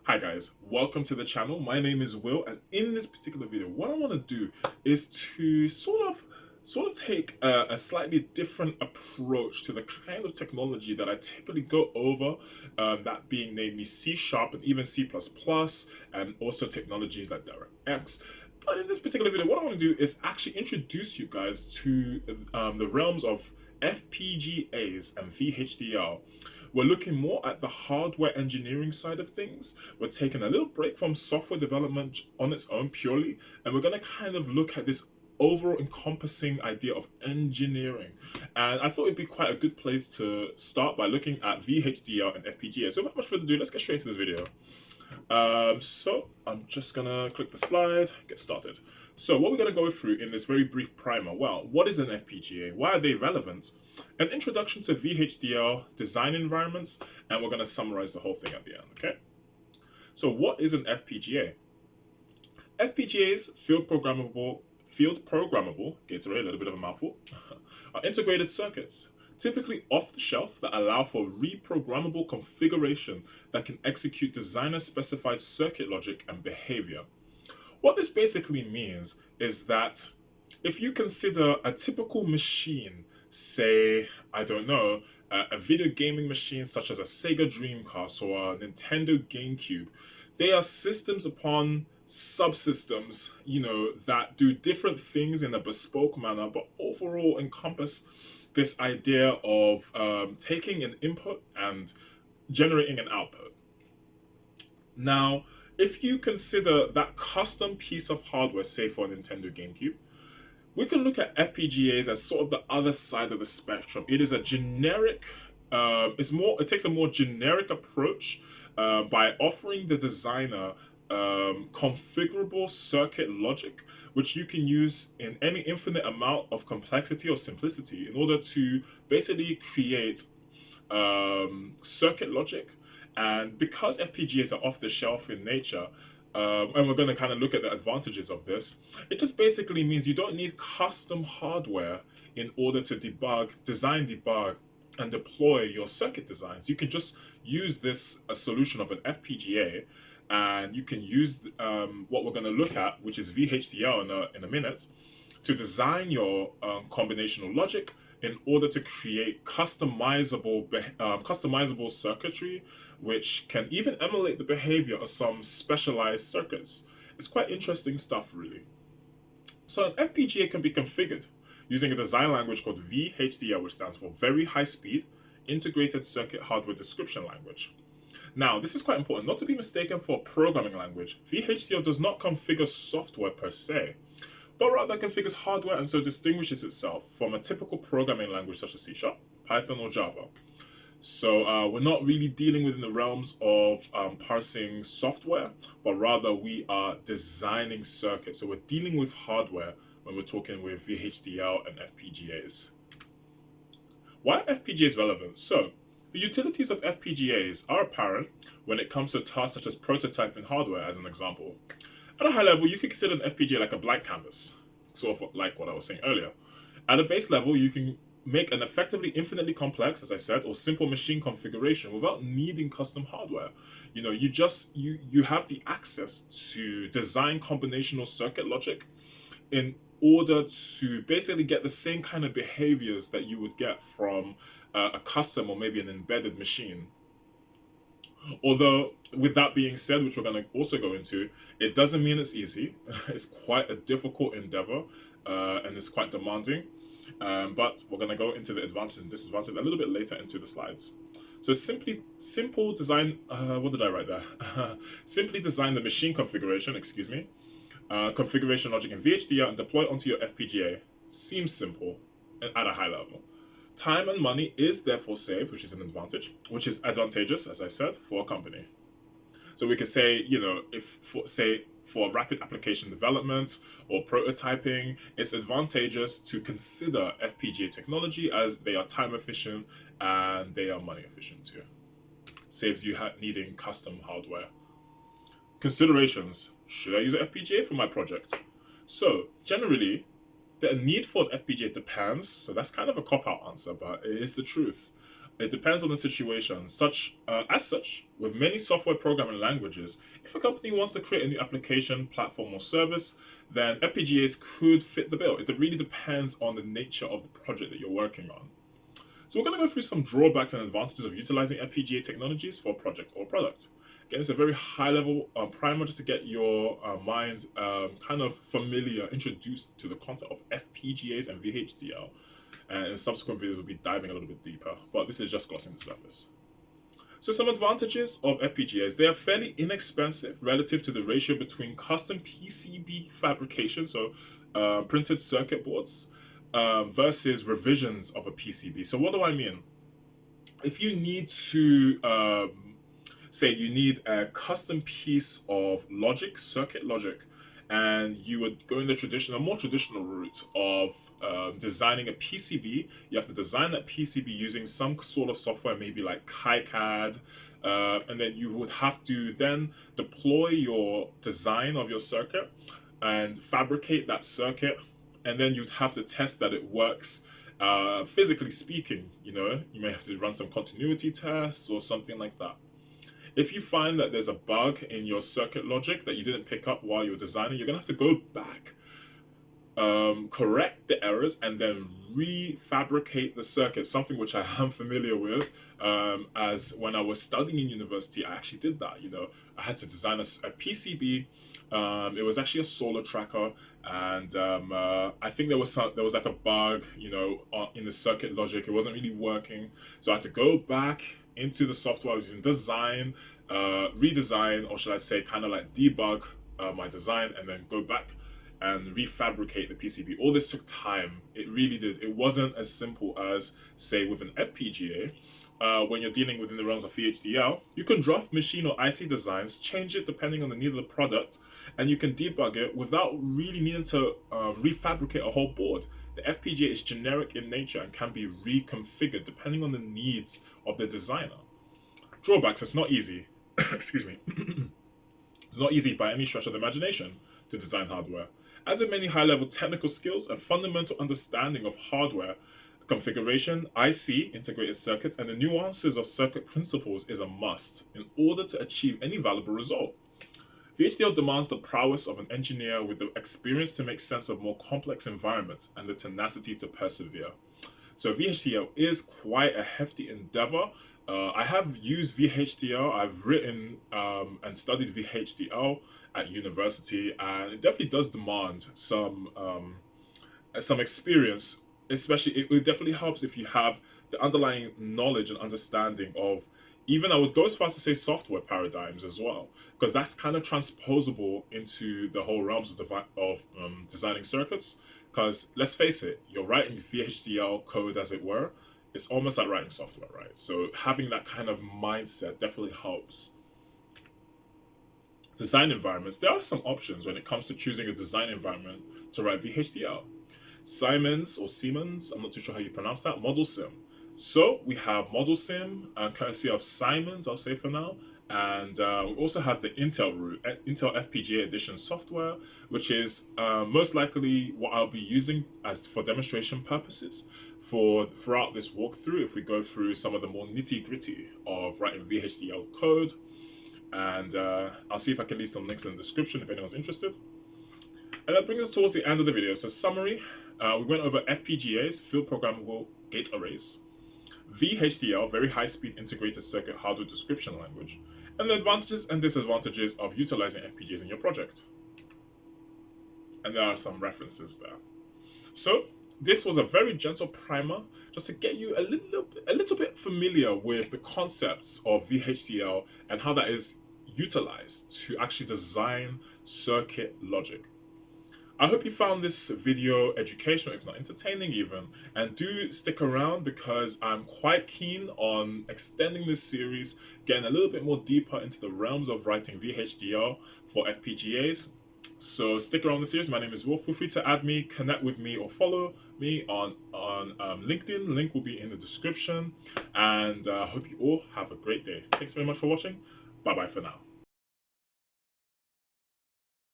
Hi guys, welcome to the channel. My name is Will, and in this particular video, what I want to do is to sort of take a slightly different approach to the kind of technology that I typically go over, that being namely C Sharp and even C++, and also technologies like DirectX. But in this particular video, what I want to do is actually introduce you guys to the realms of FPGAs and VHDL. We're looking more at the hardware engineering side of things. We're taking a little break from software development on its own purely, and we're going to kind of look at this overall encompassing idea of engineering. And I thought it'd be quite a good place to start by looking at VHDL and FPGA. So without much further ado, let's get straight into this video. So I'm just gonna click the slide, get started. So what we're gonna go through in this very brief primer, well, what is an FPGA? Why are they relevant? An introduction to VHDL design environments, and we're gonna summarize the whole thing at the end, okay? So what is an FPGA? FPGAs, field programmable, Gatorade, a little bit of a mouthful, are integrated circuits, typically off the shelf, that allow for reprogrammable configuration that can execute designer-specified circuit logic and behavior. What this basically means is that if you consider a typical machine, say, I don't know, a video gaming machine such as a Sega Dreamcast or a Nintendo GameCube, they are systems upon subsystems, that do different things in a bespoke manner, but overall encompass this idea of taking an input and generating an output. Now, if you consider that custom piece of hardware, say for a Nintendo GameCube, we can look at FPGAs as sort of the other side of the spectrum. It is a generic, it takes a more generic approach by offering the designer configurable circuit logic, which you can use in any infinite amount of complexity or simplicity in order to basically create circuit logic. And because FPGAs are off the shelf in nature, and we're going to kind of look at the advantages of this, it just basically means you don't need custom hardware in order to design, debug, and deploy your circuit designs. You can just use this a solution of an FPGA, and you can use what we're going to look at, which is VHDL in a minute, to design your combinational logic in order to create customizable circuitry, which can even emulate the behavior of some specialized circuits. It's quite interesting stuff, really. So an FPGA can be configured using a design language called VHDL, which stands for Very High Speed Integrated Circuit Hardware Description Language. Now, this is quite important, not to be mistaken for a programming language. VHDL does not configure software per se, but rather configures hardware, and so distinguishes itself from a typical programming language such as C Sharp, Python, or Java. So we're not really dealing within the realms of parsing software, but rather we are designing circuits. So we're dealing with hardware when we're talking with VHDL and FPGAs. Why are FPGAs relevant? So the utilities of FPGAs are apparent when it comes to tasks such as prototyping hardware, as an example. At a high level, you can consider an FPGA like a blank canvas, sort of like what I was saying earlier. At a base level, you can make an effectively infinitely complex, as I said, or simple machine configuration without needing custom hardware. You have the access to design combinational circuit logic in order to basically get the same kind of behaviors that you would get from a custom or maybe an embedded machine. Although, with that being said, which we're going to also go into, it doesn't mean it's easy. It's quite a difficult endeavor, and it's quite demanding. But we're going to go into the advantages and disadvantages a little bit later into the slides. So simple design, what did I write there? Simply design the machine configuration, configuration logic in VHDL and deploy it onto your FPGA. Seems simple at a high level. Time and money is therefore saved, which is an advantage, which is advantageous, as I said, for a company. So we could say, for rapid application development or prototyping, it's advantageous to consider FPGA technology as they are time efficient and they are money efficient too. Saves you needing custom hardware. Considerations. Should I use an FPGA for my project? So generally, the need for an FPGA depends, so that's kind of a cop-out answer, but it is the truth. It depends on the situation. As such, with many software programming languages, if a company wants to create a new application, platform, or service, then FPGAs could fit the bill. It really depends on the nature of the project that you're working on. So we're going to go through some drawbacks and advantages of utilizing FPGA technologies for a project or product. Again, it's a very high-level primer just to get your mind kind of familiar, introduced to the concept of FPGAs and VHDL. And in subsequent videos, we'll be diving a little bit deeper, but this is just glossing the surface. So some advantages of FPGAs: they are fairly inexpensive relative to the ratio between custom PCB fabrication, so printed circuit boards, versus revisions of a PCB. So what do I mean? If you need to, say you need a custom piece of logic, circuit logic, and you would go in the more traditional route of designing a PCB. You have to design that PCB using some sort of software, maybe like KiCad, and then you would have to then deploy your design of your circuit and fabricate that circuit, and then you'd have to test that it works. Physically speaking, you may have to run some continuity tests or something like that. If you find that there's a bug in your circuit logic that you didn't pick up while you were designing, you're going to have to go back, correct the errors, and then refabricate the circuit, something which I am familiar with, as when I was studying in university, I actually did that. I had to design a PCB. It was actually a solar tracker, and I think there was like a bug, in the circuit logic. It wasn't really working, so I had to go back into the software I was using, redesign, or should I say, kind of like debug my design, and then go back and refabricate the PCB. All this took time. It really did. It wasn't as simple as, say, with an FPGA. When you're dealing within the realms of VHDL, you can draft machine or IC designs, change it depending on the need of the product, and you can debug it without really needing to refabricate a whole board. The FPGA is generic in nature and can be reconfigured depending on the needs of the designer. Drawbacks: it's not easy. Excuse me. It's not easy by any stretch of the imagination to design hardware. As with many high-level technical skills, a fundamental understanding of hardware configuration, IC, integrated circuits, and the nuances of circuit principles is a must in order to achieve any valuable result. VHDL demands the prowess of an engineer with the experience to make sense of more complex environments and the tenacity to persevere. So VHDL is quite a hefty endeavor. I have used VHDL. I've written and studied VHDL at university, and it definitely does demand some experience. Especially, it definitely helps if you have the underlying knowledge and understanding of, even I would go as far as to say, software paradigms as well, because that's kind of transposable into the whole realms of designing circuits. Because let's face it, you're writing VHDL code, as it were. It's almost like writing software, right? So having that kind of mindset definitely helps. Design environments. There are some options when it comes to choosing a design environment to write VHDL. Siemens, I'm not too sure how you pronounce that, Model Sim. So we have Model Sim, courtesy of Siemens, I'll say for now, and we also have the Intel route, Intel FPGA Edition software, which is most likely what I'll be using for demonstration purposes throughout this walkthrough, if we go through some of the more nitty-gritty of writing VHDL code, and I'll see if I can leave some links in the description if anyone's interested. And that brings us towards the end of the video. So summary, we went over FPGAs, field programmable gate arrays, VHDL, very high-speed integrated circuit hardware description language, and the advantages and disadvantages of utilizing FPGAs in your project. And there are some references there. So this was a very gentle primer just to get you a little bit familiar with the concepts of VHDL and how that is utilized to actually design circuit logic. I hope you found this video educational, if not entertaining even, and do stick around because I'm quite keen on extending this series, getting a little bit more deeper into the realms of writing VHDL for FPGAs. So stick around the series. My name is Will. Feel free to add me, connect with me, or follow me on LinkedIn. Link will be in the description, and I hope you all have a great day. Thanks very much for watching. Bye bye for now.